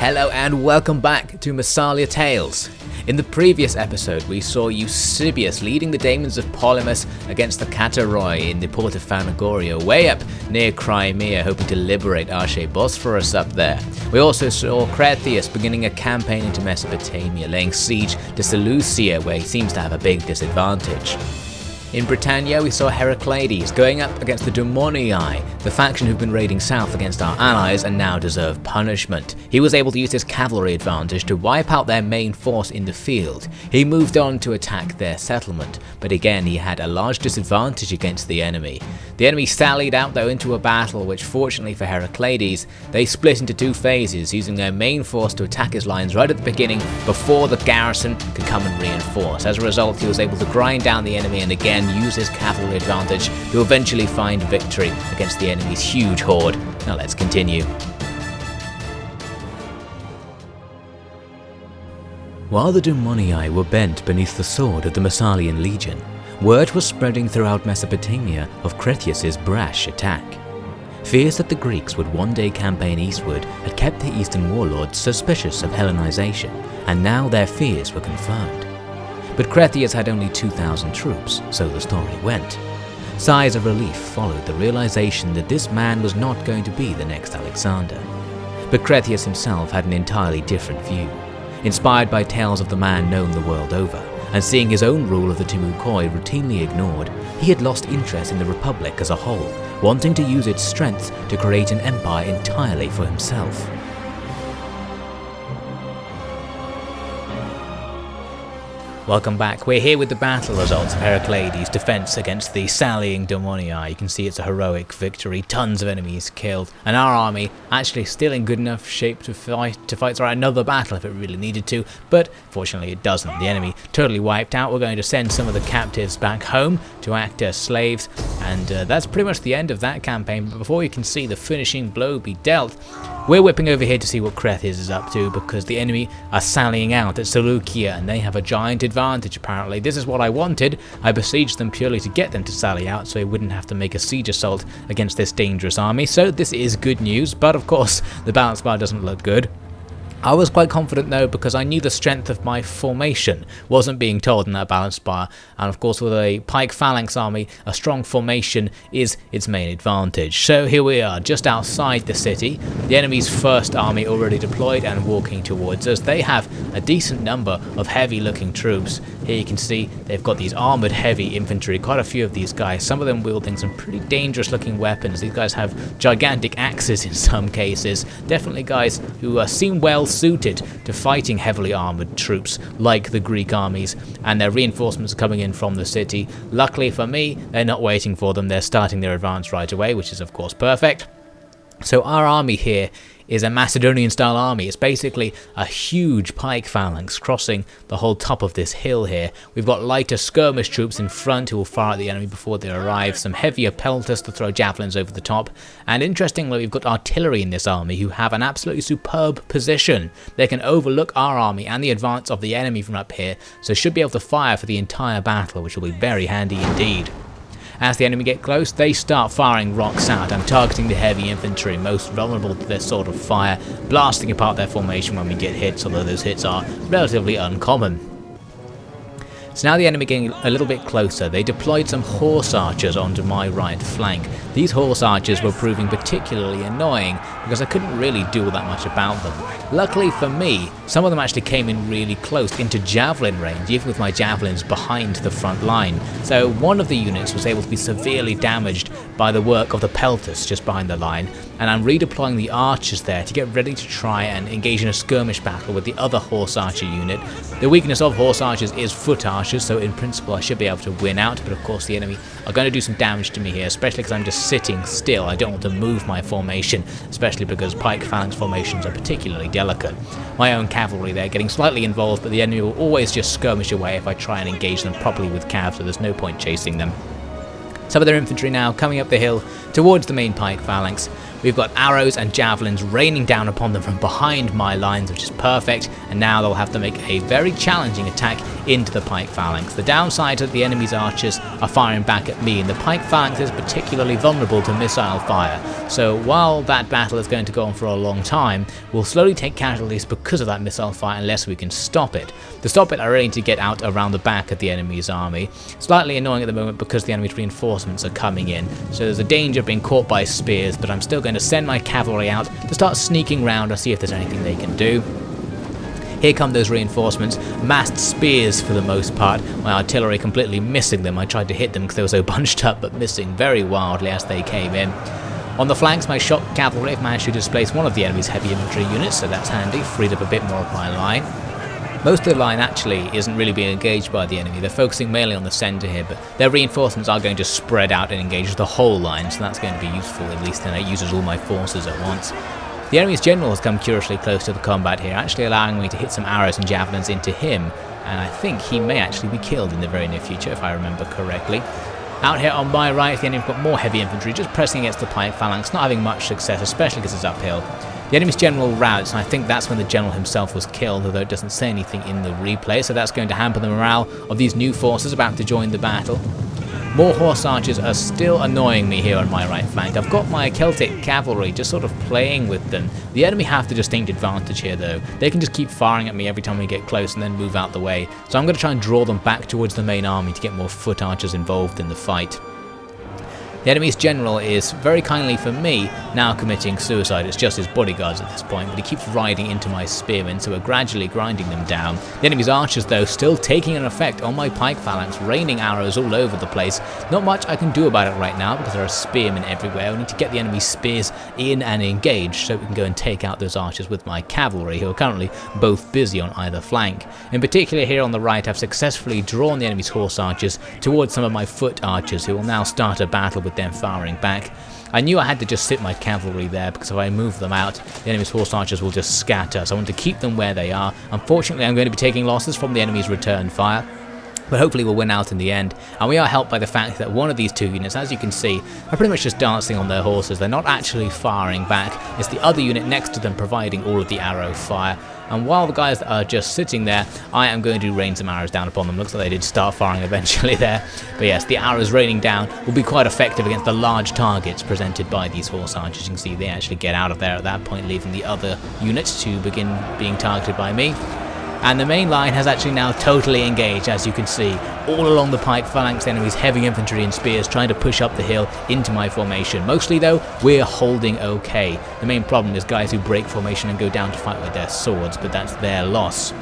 Hello and welcome back to Massalia Tales. In the previous episode we saw Eusebius leading the Daemons of Polemos against the Kataroi in the port of Phanagoria way up near Crimea, hoping to liberate Bosphorus up there. We also saw Cretheus beginning a campaign into Mesopotamia, laying siege to Selucia where he seems to have a big disadvantage. In Britannia, we saw Heracles going up against the Dumnonii, the faction who've been raiding south against our allies and now deserve punishment. He was able to use his cavalry advantage to wipe out their main force in the field. He moved on to attack their settlement, but again he had a large disadvantage against the enemy. The enemy sallied out though into a battle which, fortunately for Heracles, they split into two phases, using their main force to attack his lines right at the beginning before the garrison could come and reinforce. As a result, he was able to grind down the enemy and again use his cavalry advantage to eventually find victory against the enemy's huge horde. Now let's continue. While the Dumnonii were bent beneath the sword of the Massalian legion, word was spreading throughout Mesopotamia of Cretheus' brash attack. Fears that the Greeks would one day campaign eastward had kept the eastern warlords suspicious of Hellenization, and now their fears were confirmed. But Cretheus had only 2,000 troops, so the story went. Sighs of relief followed the realization that this man was not going to be the next Alexander. But Cretheus himself had an entirely different view. Inspired by tales of the man known the world over, and seeing his own rule of the Timucoi routinely ignored, he had lost interest in the Republic as a whole, wanting to use its strength to create an empire entirely for himself. Welcome back. We're here with the battle results of Heracles' defense against the sallying Dumnonii. You can see it's a heroic victory, tons of enemies killed, and our army actually still in good enough shape to fight through another battle if it really needed to, but fortunately it doesn't. The enemy totally wiped out. We're going to send some of the captives back home to act as slaves, and that's pretty much the end of that campaign. But before you can see the finishing blow be dealt, we're whipping over here to see what Cretheus is up to, because the enemy are sallying out at Salucia and they have a giant advantage apparently. This is what I wanted. I besieged them purely to get them to sally out so he wouldn't have to make a siege assault against this dangerous army. So this is good news, but of course the balance bar doesn't look good. I was quite confident though, because I knew the strength of my formation wasn't being told in that balance bar, and of course with a pike phalanx army, a strong formation is its main advantage. So here we are, just outside the city, the enemy's first army already deployed and walking towards us. They have a decent number of heavy looking troops. Here you can see they've got these armoured heavy infantry, quite a few of these guys, some of them wielding some pretty dangerous looking weapons. These guys have gigantic axes in some cases, definitely guys who seem well suited to fighting heavily armoured troops like the Greek armies, and their reinforcements are coming in from the city. Luckily for me, they're not waiting for them, they're starting their advance right away, which is of course perfect. So our army here is a Macedonian style army. It's basically a huge pike phalanx crossing the whole top of this hill here. We've got lighter skirmish troops in front who will fire at the enemy before they arrive, some heavier pelters to throw javelins over the top, and interestingly we've got artillery in this army who have an absolutely superb position. They can overlook our army and the advance of the enemy from up here, so should be able to fire for the entire battle, which will be very handy indeed. As the enemy get close, they start firing rocks out. I'm targeting the heavy infantry, most vulnerable to this sort of fire, blasting apart their formation when we get hits, although those hits are relatively uncommon. So now the enemy getting a little bit closer, they deployed some horse archers onto my right flank. These horse archers were proving particularly annoying because I couldn't really do all that much about them. Luckily for me, some of them actually came in really close into javelin range, even with my javelins behind the front line. So one of the units was able to be severely damaged by the work of the pelters just behind the line, and I'm redeploying the archers there to get ready to try and engage in a skirmish battle with the other horse archer unit. The weakness of horse archers is foot archers, so in principle I should be able to win out, but of course the enemy are going to do some damage to me here, especially because I'm just sitting still. I don't want to move my formation, especially because pike phalanx formations are particularly delicate. My own cavalry there getting slightly involved, but the enemy will always just skirmish away if I try and engage them properly with cav, so there's no point chasing them. Some of their infantry now coming up the hill towards the main pike phalanx. We've got arrows and javelins raining down upon them from behind my lines, which is perfect, and now they'll have to make a very challenging attack into the pike phalanx. The downside is that the enemy's archers are firing back at me, and the pike phalanx is particularly vulnerable to missile fire. So while that battle is going to go on for a long time, we'll slowly take casualties because of that missile fire unless we can stop it. To stop it, I really need to get out around the back of the enemy's army. Slightly annoying at the moment because the enemy's reinforcements are coming in, so there's a danger of being caught by spears, but I'm still going to send my cavalry out to start sneaking round and see if there's anything they can do. Here come those reinforcements, massed spears for the most part, my artillery completely missing them. I tried to hit them because they were so bunched up, but missing very wildly as they came in. On the flanks, my shock cavalry have managed to displace one of the enemy's heavy infantry units, so that's handy, freed up a bit more of my line. Most of the line actually isn't really being engaged by the enemy. They're focusing mainly on the centre here, but their reinforcements are going to spread out and engage the whole line, so that's going to be useful, at least then it uses all my forces at once. The enemy's general has come curiously close to the combat here, actually allowing me to hit some arrows and javelins into him, and I think he may actually be killed in the very near future if I remember correctly. Out here on my right, the enemy's got more heavy infantry just pressing against the pike phalanx, not having much success, especially because it's uphill. The enemy's general routs, and I think that's when the general himself was killed, although it doesn't say anything in the replay, so that's going to hamper the morale of these new forces about to join the battle. More horse archers are still annoying me here on my right flank. I've got my Celtic cavalry just sort of playing with them. The enemy have the distinct advantage here though. They can just keep firing at me every time we get close and then move out the way. So I'm going to try and draw them back towards the main army to get more foot archers involved in the fight. The enemy's general is, very kindly for me, now committing suicide. It's just his bodyguards at this point, but he keeps riding into my spearmen, so we're gradually grinding them down. The enemy's archers, though, still taking an effect on my pike phalanx, raining arrows all over the place. Not much I can do about it right now, because there are spearmen everywhere. We need to get the enemy's spears in and engaged, so we can go and take out those archers with my cavalry, who are currently both busy on either flank. In particular, here on the right, I've successfully drawn the enemy's horse archers towards some of my foot archers, who will now start a battle with them firing back. I knew I had to just sit my cavalry there because if I move them out, the enemy's horse archers will just scatter, so I want to keep them where they are. Unfortunately, I'm going to be taking losses from the enemy's return fire, but hopefully we'll win out in the end. And we are helped by the fact that one of these two units, as you can see, are pretty much just dancing on their horses. They're not actually firing back. It's the other unit next to them providing all of the arrow fire. And while the guys that are just sitting there, I am going to rain some arrows down upon them. Looks like they did start firing eventually there. But yes, the arrows raining down will be quite effective against the large targets presented by these horse archers. You can see they actually get out of there at that point, leaving the other units to begin being targeted by me. And the main line has actually now totally engaged, as you can see, all along the pike phalanx, enemies heavy infantry and spears trying to push up the hill into my formation. Mostly though, we're holding okay. The main problem is guys who break formation and go down to fight with their swords, but that's their loss.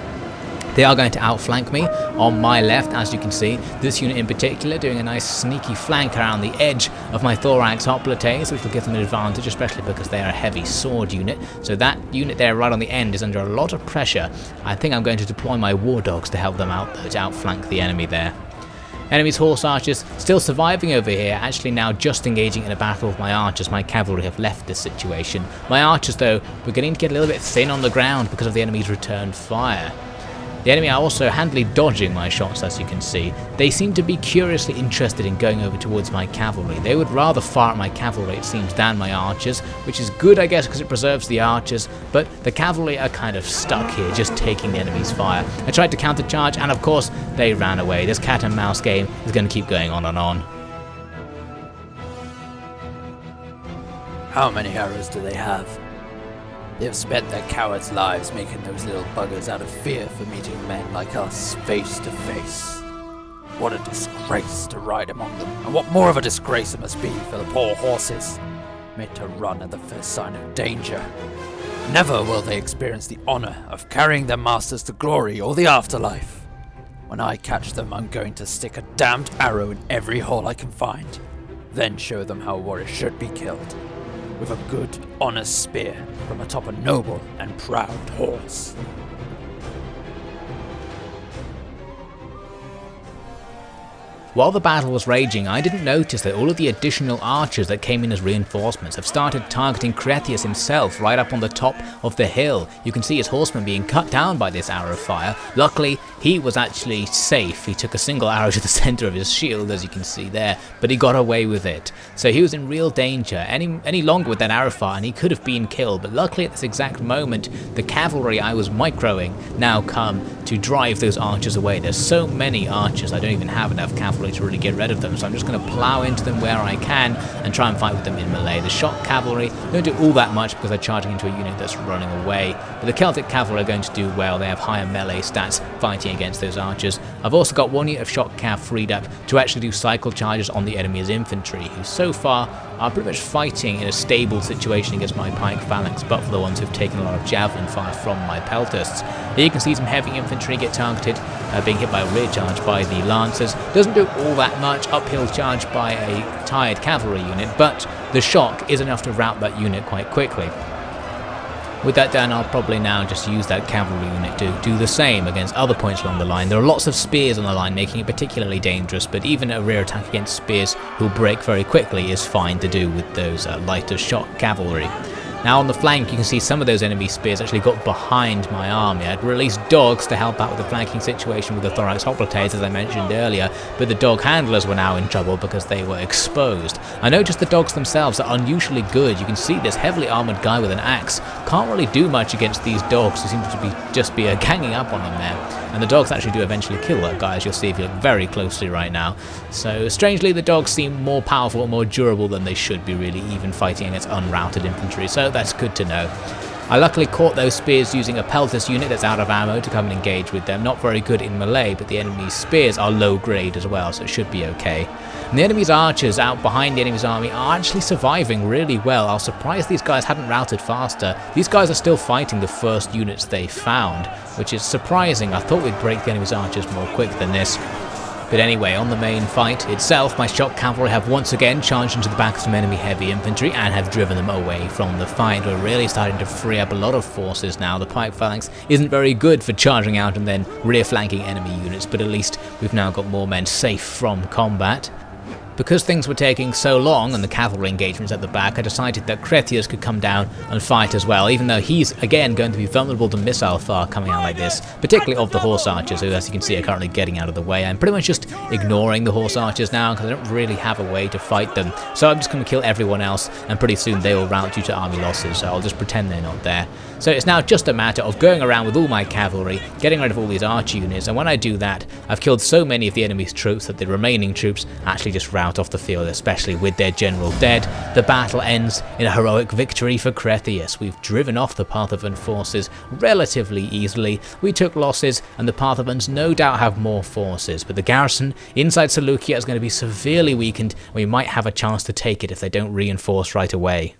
They are going to outflank me on my left, as you can see. This unit in particular doing a nice sneaky flank around the edge of my thorax hoplites, which will give them an advantage, especially because they are a heavy sword unit. So that unit there right on the end is under a lot of pressure. I think I'm going to deploy my war dogs to help them out, though, to outflank the enemy there. Enemy's horse archers still surviving over here, actually now just engaging in a battle with my archers. My cavalry have left this situation. My archers, though, were getting to get a little bit thin on the ground because of the enemy's return fire. The enemy are also handily dodging my shots, as you can see. They seem to be curiously interested in going over towards my cavalry. They would rather fire at my cavalry, it seems, than my archers, which is good, I guess, because it preserves the archers, but the cavalry are kind of stuck here, just taking the enemy's fire. I tried to countercharge, and of course, they ran away. This cat and mouse game is going to keep going on and on. How many arrows do they have? They've spent their cowards' lives making those little buggers out of fear for meeting men like us face to face. What a disgrace to ride among them, and what more of a disgrace it must be for the poor horses, made to run at the first sign of danger. Never will they experience the honor of carrying their masters to glory or the afterlife. When I catch them, I'm going to stick a damned arrow in every hole I can find, then show them how a warrior should be killed. With a good, honest spear from atop a noble and proud horse. while the battle was raging, I didn't notice that all of the additional archers that came in as reinforcements have started targeting Cretheus himself right up on the top of the hill. You can see his horsemen being cut down by this arrow fire. Luckily, he was actually safe. He took a single arrow to the center of his shield, as you can see there, but he got away with it. So he was in real danger any longer with that arrow fire, and he could have been killed. But luckily at this exact moment, the cavalry I was microing now come to drive those archers away. There's so many archers, I don't even have enough cavalry to really get rid of them, so I'm just going to plow into them where I can and try and fight with them in melee. The shock cavalry don't do all that much because they're charging into a unit that's running away, but the Celtic cavalry are going to do well. They have higher melee stats fighting against those archers. I've also got one unit of shock cav freed up to actually do cycle charges on the enemy's infantry, who so far are pretty much fighting in a stable situation against my pike phalanx, but for the ones who've taken a lot of javelin fire from my peltasts. Here you can see some heavy infantry get targeted, being hit by a rear charge by the lancers. Doesn't do all that much, uphill charge by a tired cavalry unit, but the shock is enough to rout that unit quite quickly. With that done, I'll probably now just use that cavalry unit to do the same against other points along the line. There are lots of spears on the line, making it particularly dangerous, but even a rear attack against spears who'll break very quickly is fine to do with those lighter shock cavalry. Now on the flank, you can see some of those enemy spears actually got behind my army. I'd released dogs to help out with the flanking situation with the thorax hoplites, as I mentioned earlier, but the dog handlers were now in trouble because they were exposed. I noticed the dogs themselves are unusually good. You can see this heavily armoured guy with an axe can't really do much against these dogs who seem to just be ganging up on him there. And the dogs actually do eventually kill that guy, as you'll see if you look very closely right now. So strangely, the dogs seem more powerful and more durable than they should be, really, even fighting against unrouted infantry, so that's good to know. I luckily caught those spears using a peltas unit that's out of ammo to come and engage with them. Not very good in melee, but the enemy's spears are low grade as well, so it should be okay. And the enemy's archers out behind the enemy's army are actually surviving really well. I was surprised these guys hadn't routed faster. These guys are still fighting the first units they found, which is surprising. I thought we'd break the enemy's archers more quick than this. But anyway, on the main fight itself, my shock cavalry have once again charged into the back of some enemy heavy infantry and have driven them away from the fight. We're really starting to free up a lot of forces now. The pike phalanx isn't very good for charging out and then rear flanking enemy units, but at least we've now got more men safe from combat. Because things were taking so long and the cavalry engagements at the back, I decided that Cretheus could come down and fight as well, even though he's again going to be vulnerable to missile fire coming out like this, particularly of the horse archers, who, as you can see, are currently getting out of the way. I'm pretty much just ignoring the horse archers now because I don't really have a way to fight them, so I'm just going to kill everyone else, and pretty soon they will rout due to army losses, so I'll just pretend they're not there. So it's now just a matter of going around with all my cavalry, getting rid of all these archer units, and when I do that, I've killed so many of the enemy's troops that the remaining troops actually just rout off the field, especially with their general dead. The battle ends in a heroic victory for Cretheus. We've driven off the Parthavan forces relatively easily. We took losses, and the Parthavans no doubt have more forces, but the garrison inside Salucia is going to be severely weakened, and we might have a chance to take it if they don't reinforce right away.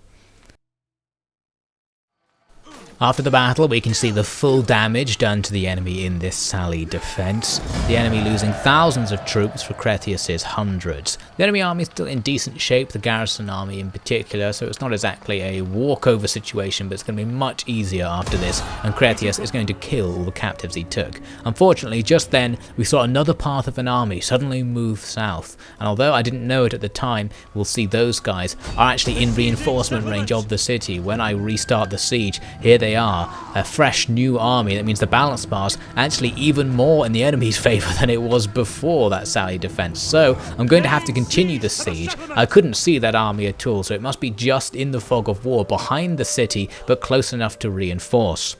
After the battle, we can see the full damage done to the enemy in this sally defence. The enemy losing thousands of troops for Cretheus's hundreds. The enemy army is still in decent shape, the garrison army in particular, so it's not exactly a walkover situation, but it's going to be much easier after this, and Cretheus is going to kill all the captives he took. Unfortunately, just then, we saw another path of an army suddenly move south, and although I didn't know it at the time, we'll see those guys are actually in reinforcement range of the city. When I restart the siege, here they are, a fresh new army. That means the balance bar's actually even more in the enemy's favour than it was before that sally defence. So I'm going to have to continue the siege. I couldn't see that army at all, so it must be just in the fog of war behind the city, but close enough to reinforce.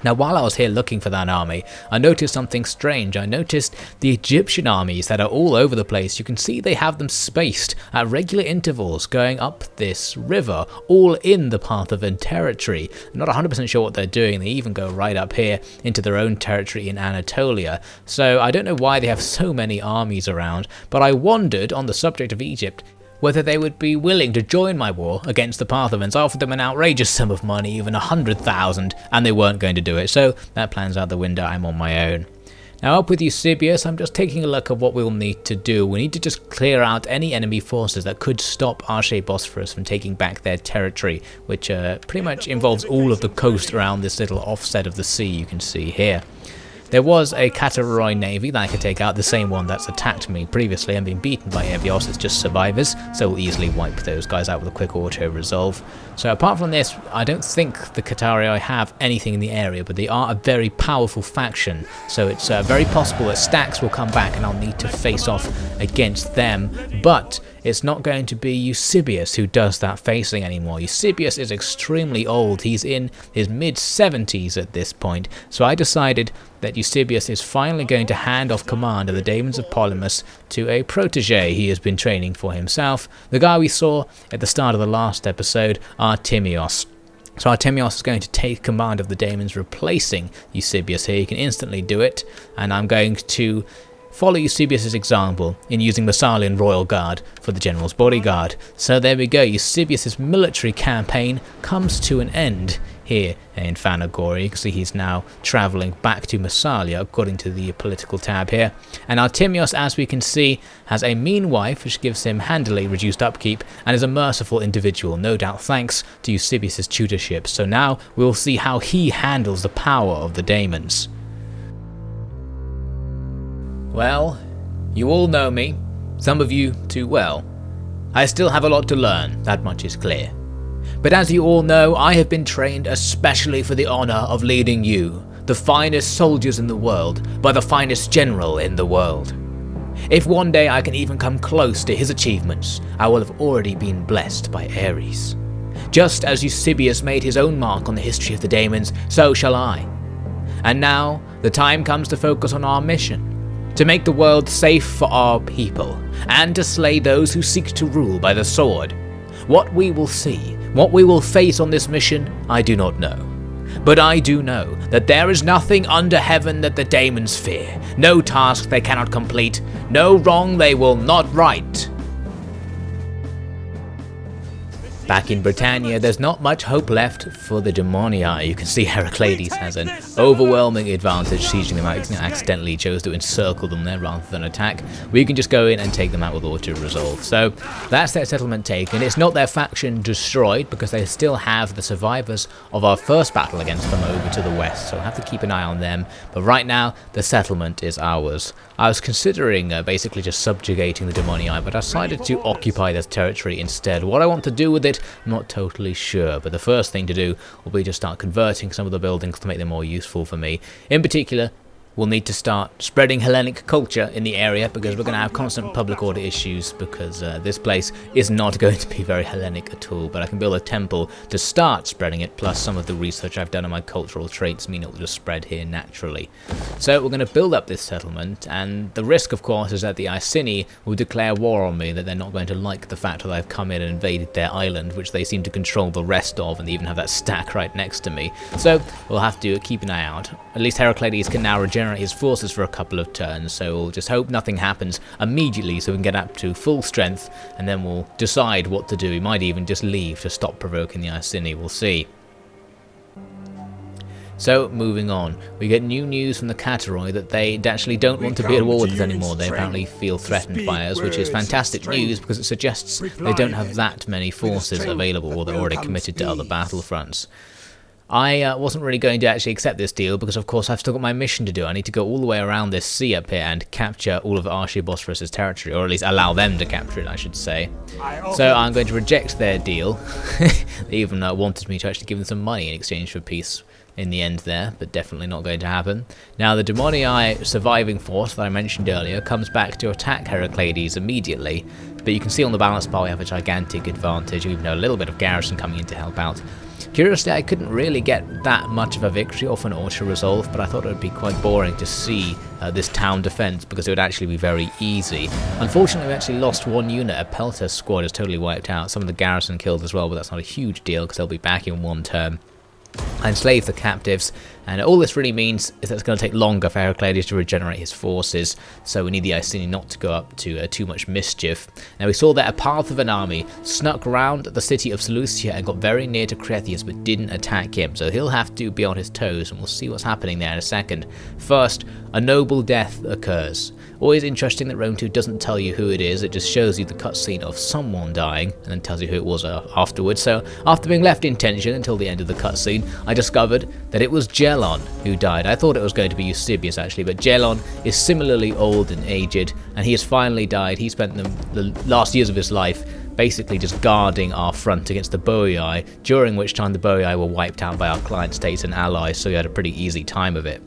Now, while I was here looking for that army, I noticed something strange. I noticed the Egyptian armies that are all over the place. You can see they have them spaced at regular intervals going up this river, all in the Parthavan territory. I'm not 100% sure what they're doing. They even go right up here into their own territory in Anatolia. So I don't know why they have so many armies around, but I wondered, on the subject of Egypt, whether they would be willing to join my war against the Parthavans. I offered them an outrageous sum of money, even 100,000, and they weren't going to do it, so that plan's out the window. I'm on my own. Now up with Eusebius, I'm just taking a look at what we'll need to do. We need to just clear out any enemy forces that could stop Arche-Bosphorus from taking back their territory, which pretty much involves all of the coast around this little offset of the sea you can see here. There was a Cataroi navy that I could take out, the same one that's attacked me previously and been beaten by Epios. It's just survivors, so we'll easily wipe those guys out with a quick auto-resolve. So apart from this, I don't think the Cataroi have anything in the area, but they are a very powerful faction, so it's very possible that stacks will come back and I'll need to face off against them, but it's not going to be Eusebius who does that facing anymore. Eusebius is extremely old, he's in his mid-70s at this point, so I decided that Eusebius is finally going to hand off command of the Daemons of Polemos to a protege he has been training for himself, the guy we saw at the start of the last episode, Artemios. So Artemios is going to take command of the Daemons, replacing Eusebius here. He can instantly do it, and I'm going to follow Eusebius' example in using Massalian Royal Guard for the General's bodyguard. So there we go, Eusebius' military campaign comes to an end here in Phanagori. You can see he's now travelling back to Massalia according to the political tab here. And Artemios, as we can see, has a mean wife which gives him handily reduced upkeep and is a merciful individual, no doubt thanks to Eusebius' tutorship. So now we'll see how he handles the power of the Daemons. Well, you all know me, some of you too well. I still have a lot to learn, that much is clear. But as you all know, I have been trained especially for the honour of leading you, the finest soldiers in the world, by the finest general in the world. If one day I can even come close to his achievements, I will have already been blessed by Ares. Just as Eusebius made his own mark on the history of the Daemons, so shall I. And now, the time comes to focus on our mission. To make the world safe for our people, and to slay those who seek to rule by the sword. What we will see, what we will face on this mission, I do not know. But I do know that there is nothing under heaven that the Daemons fear, no task they cannot complete, no wrong they will not right. Back in Britannia, there's not much hope left for the Dumnonii. You can see Heracles has an overwhelming advantage sieging them out. He accidentally chose to encircle them there rather than attack. We can just go in and take them out with auto-resolve. So that's their settlement taken. It's not their faction destroyed because they still have the survivors of our first battle against them over to the west. So we'll have to keep an eye on them. But right now, the settlement is ours. I was considering basically just subjugating the Dumnonii, but I decided to occupy this territory instead. What I want to do with it, I'm not totally sure, but the first thing to do will be to start converting some of the buildings to make them more useful for me. In particular, we'll need to start spreading Hellenic culture in the area because we're going to have constant public order issues because this place is not going to be very Hellenic at all, but I can build a temple to start spreading it, plus some of the research I've done on my cultural traits mean it will just spread here naturally. So we're going to build up this settlement, and the risk of course is that the Iceni will declare war on me, that they're not going to like the fact that I've come in and invaded their island, which they seem to control the rest of, and they even have that stack right next to me. So we'll have to keep an eye out. At least Heracles can now regenerate his forces for a couple of turns, so we'll just hope nothing happens immediately so we can get up to full strength, and then we'll decide what to do. We might even just leave to stop provoking the Iceni, we'll see. So, moving on, we get new news from the Cataroi that they actually don't want to be at war with us anymore. They apparently feel threatened by us, which is fantastic news because it suggests they don't have that many forces available, or they're already committed to other battlefronts. I wasn't really going to actually accept this deal because of course I've still got my mission to do. I need to go all the way around this sea up here and capture all of Archibosphorus' territory, or at least allow them to capture it, I should say. So I'm going to reject their deal. They even wanted me to actually give them some money in exchange for peace in the end there, but definitely not going to happen. Now the Dumnonii surviving force that I mentioned earlier comes back to attack Heracles immediately, but you can see on the balance bar we have a gigantic advantage, even though a little bit of garrison coming in to help out. Curiously, I couldn't really get that much of a victory off an auto-resolve, but I thought it would be quite boring to see this town defense because it would actually be very easy. Unfortunately, we actually lost one unit. A Peltas squad is totally wiped out. Some of the garrison killed as well, but that's not a huge deal because they'll be back in one turn. I enslaved the captives, and all this really means is that it's going to take longer for Heracles to regenerate his forces, so we need the Iceni not to go up to too much mischief. Now we saw that a Parthavan army snuck around the city of Selucia and got very near to Cretheus but didn't attack him, so he'll have to be on his toes, and we'll see what's happening there in a second. First, a noble death occurs. Always interesting that Rome 2 doesn't tell you who it is, it just shows you the cutscene of someone dying and then tells you who it was afterwards. So after being left in tension until the end of the cutscene, I discovered that it was Gelon who died. I thought it was going to be Eusebius actually, but Gelon is similarly old and aged, and he has finally died. He spent the last years of his life basically just guarding our front against the Boii, during which time the Boii were wiped out by our client states and allies, so we had a pretty easy time of it.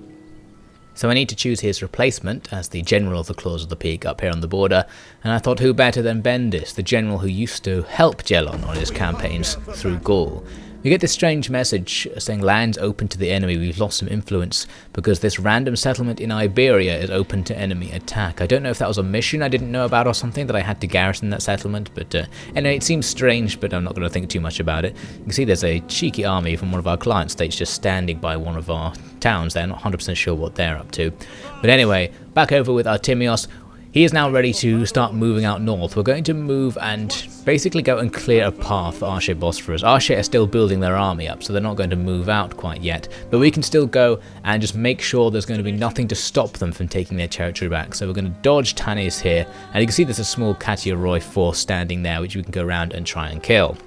So I need to choose his replacement as the general of the Claws of the Peak up here on the border, and I thought who better than Bendis, the general who used to help Gelon on his campaigns through Gaul. We get this strange message saying lands open to the enemy, we've lost some influence because this random settlement in Iberia is open to enemy attack. I don't know if that was a mission I didn't know about or something that I had to garrison that settlement, but anyway, it seems strange, but I'm not going to think too much about it. You can see there's a cheeky army from one of our client states just standing by one of our towns there, not 100% sure what they're up to. But anyway, back over with Artemios. He is now ready to start moving out north. We're going to move and basically go and clear a path for Arshe Bosphorus. Arshe are still building their army up, so they're not going to move out quite yet. But we can still go and just make sure there's going to be nothing to stop them from taking their territory back. So we're going to dodge Tanis here, and you can see there's a small Katia Roy force standing there, which we can go around and try and kill.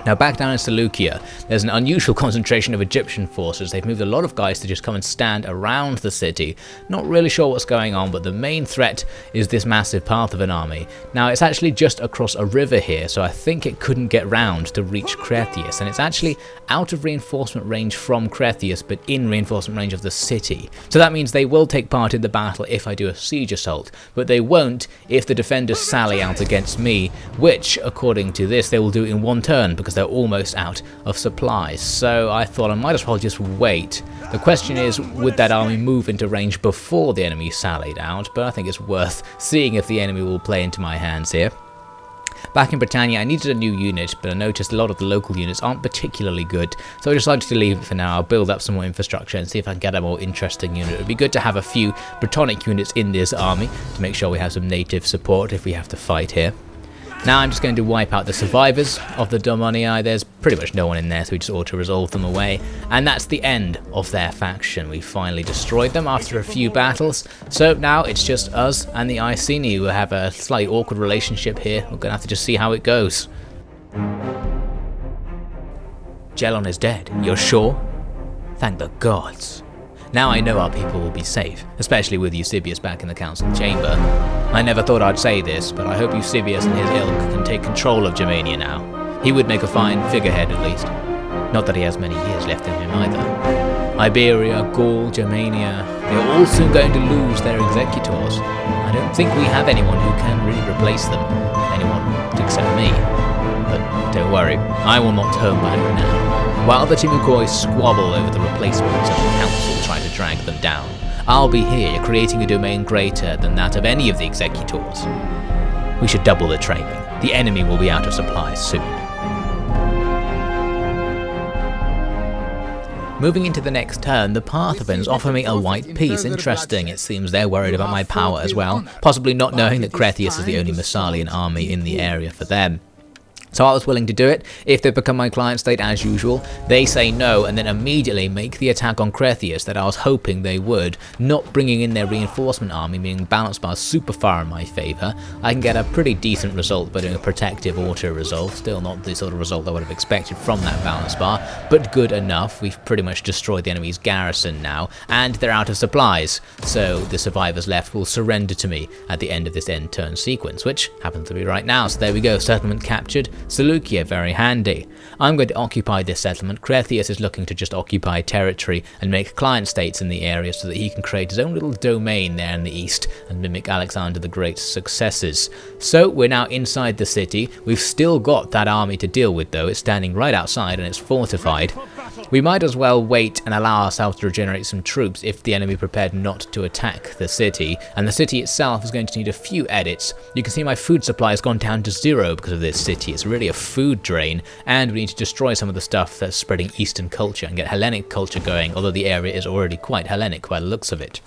Now back down in Salucia, there's an unusual concentration of Egyptian forces. They've moved a lot of guys to just come and stand around the city. Not really sure what's going on, but the main threat is this massive Parthavan army. Now it's actually just across a river here, so I think it couldn't get round to reach Cretheus, and it's actually out of reinforcement range from Cretheus, but in reinforcement range of the city. So that means they will take part in the battle if I do a siege assault, but they won't if the defenders sally out against me, which, according to this, they will do in one turn, because they're almost out of supplies. So I thought I might as well just wait. The question is, would that army move into range before the enemy sallied out? But I think it's worth seeing if the enemy will play into my hands here. Back in Britannia, I needed a new unit, but I noticed a lot of the local units aren't particularly good, so I decided to leave it for now. I'll build up some more infrastructure and see if I can get a more interesting unit. It would be good to have a few Britannic units in this army to make sure we have some native support if we have to fight here. Now I'm just going to wipe out the survivors of the Dumnonii. There's pretty much no one in there, so we just auto-resolve them away. And that's the end of their faction. We finally destroyed them after a few battles. So now it's just us and the Iceni who have a slightly awkward relationship here. We're going to have to just see how it goes. Gelon is dead. You're sure? Thank the gods. Now I know our people will be safe, especially with Eusebius back in the council chamber. I never thought I'd say this, but I hope Eusebius and his ilk can take control of Germania now. He would make a fine figurehead at least. Not that he has many years left in him either. Iberia, Gaul, Germania, they're all soon going to lose their executors. I don't think we have anyone who can really replace them. Anyone except me. But don't worry, I will not turn back now. While the Timukoi squabble over the replacements and the council try to drag them down, I'll be here creating a domain greater than that of any of the executors. We should double the training. The enemy will be out of supplies soon. Moving into the next turn, the Parthavans offer me a white piece. Interesting, it seems they're worried about my power as well, possibly not knowing that Cretheus is the only Massalian army in the area for them. So I was willing to do it. If they become my client state as usual, they say no and then immediately make the attack on Cretheus that I was hoping they would, not bringing in their reinforcement army, being balanced bar super far in my favour. I can get a pretty decent result by doing a protective auto resolve, still not the sort of result I would have expected from that balance bar, but good enough. We've pretty much destroyed the enemy's garrison now, and they're out of supplies, so the survivors left will surrender to me at the end of this end turn sequence, which happens to be right now. So there we go, settlement captured. Salucia, very handy. I'm going to occupy this settlement. Cretheus is looking to just occupy territory and make client states in the area so that he can create his own little domain there in the east and mimic Alexander the Great's successes. So we're now inside the city. We've still got that army to deal with though. It's standing right outside and it's fortified. We might as well wait and allow ourselves to regenerate some troops if the enemy prepared not to attack the city, and the city itself is going to need a few edits. You can see my food supply has gone down to 0 because of this city. It's really a food drain, and we need to destroy some of the stuff that's spreading Eastern culture and get Hellenic culture going, although the area is already quite Hellenic by the looks of it.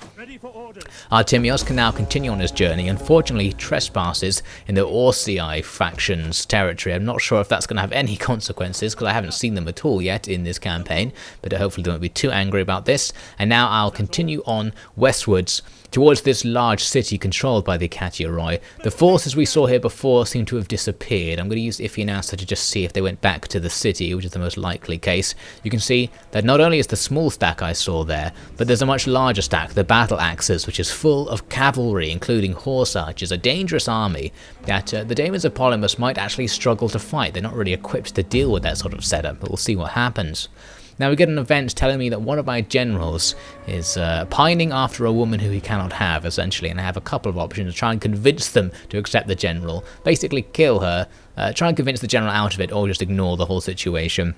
Artemios can now continue on his journey. Unfortunately, he trespasses in the Orsii faction's territory. I'm not sure if that's going to have any consequences because I haven't seen them at all yet in this campaign, but hopefully they won't be too angry about this. And now I'll continue on westwards towards this large city controlled by the Catiaroi. The forces we saw here before seem to have disappeared. I'm going to use Ifeanasta to just see if they went back to the city, which is the most likely case. You can see that not only is the small stack I saw there, but there's a much larger stack, the battle axes, which is full of cavalry, including horse archers, a dangerous army that the Daemons of Polemos might actually struggle to fight. They're not really equipped to deal with that sort of setup, but we'll see what happens. Now we get an event telling me that one of my generals is pining after a woman who he cannot have, essentially, and I have a couple of options to try and convince them to accept the general, basically kill her, try and convince the general out of it, or just ignore the whole situation.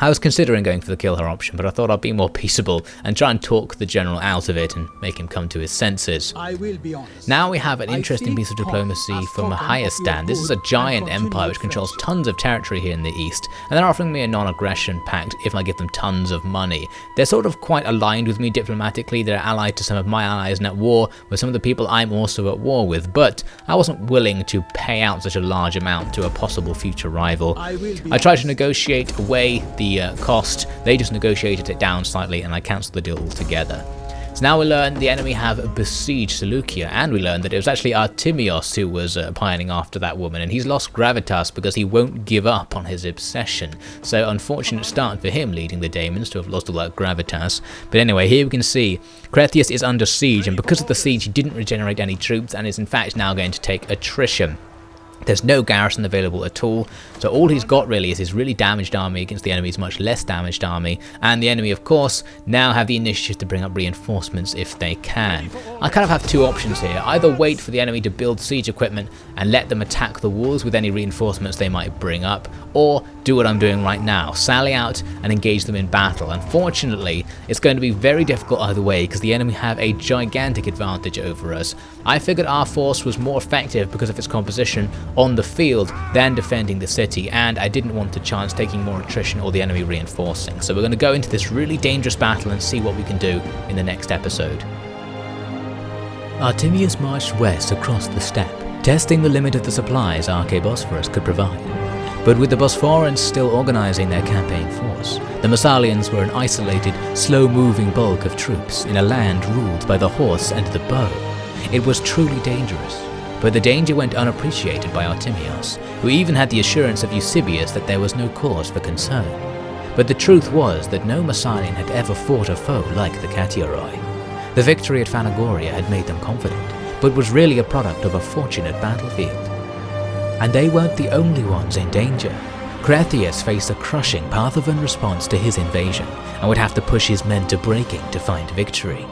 I was considering going for the kill her option, but I thought I'd be more peaceable and try and talk the general out of it and make him come to his senses. I will be honest. Now we have an interesting piece of diplomacy from a higher stand. This is a giant empire which controls tons of territory here in the east, and they're offering me a non-aggression pact if I give them tons of money. They're sort of quite aligned with me diplomatically. They're allied to some of my allies and at war with some of the people I'm also at war with, but I wasn't willing to pay out such a large amount to a possible future rival. I tried to negotiate away the cost. They just negotiated it down slightly and I cancelled the deal altogether. So now we learn the enemy have besieged Selucia, and we learn that it was actually Artemios who was pining after that woman, and he's lost gravitas because he won't give up on his obsession. So unfortunate start for him leading the Daemons to have lost all that gravitas. But anyway, here we can see Cretheus is under siege, and because of the siege he didn't regenerate any troops and is in fact now going to take attrition. There's no garrison available at all, so all he's got really is his really damaged army against the enemy's much less damaged army, and the enemy of course now have the initiative to bring up reinforcements if they can. I kind of have two options here: either wait for the enemy to build siege equipment and let them attack the walls with any reinforcements they might bring up, or do what I'm doing right now, sally out and engage them in battle. Unfortunately, it's going to be very difficult either way because the enemy have a gigantic advantage over us. I figured our force was more effective because of its composition on the field than defending the city, and I didn't want to chance taking more attrition or the enemy reinforcing. So we're going to go into this really dangerous battle and see what we can do in the next episode. Artemios marched west across the steppe, testing the limit of the supplies Archebosphorus could provide. But with the Bosphorans still organising their campaign force, the Massalians were an isolated, slow-moving bulk of troops in a land ruled by the horse and the bow. It was truly dangerous. But the danger went unappreciated by Artemios, who even had the assurance of Eusebius that there was no cause for concern. But the truth was that no Massalian had ever fought a foe like the Catiaroi. The victory at Phanagoria had made them confident, but was really a product of a fortunate battlefield. And they weren't the only ones in danger. Cretheus faced a crushing Parthavan response to his invasion, and would have to push his men to breaking to find victory.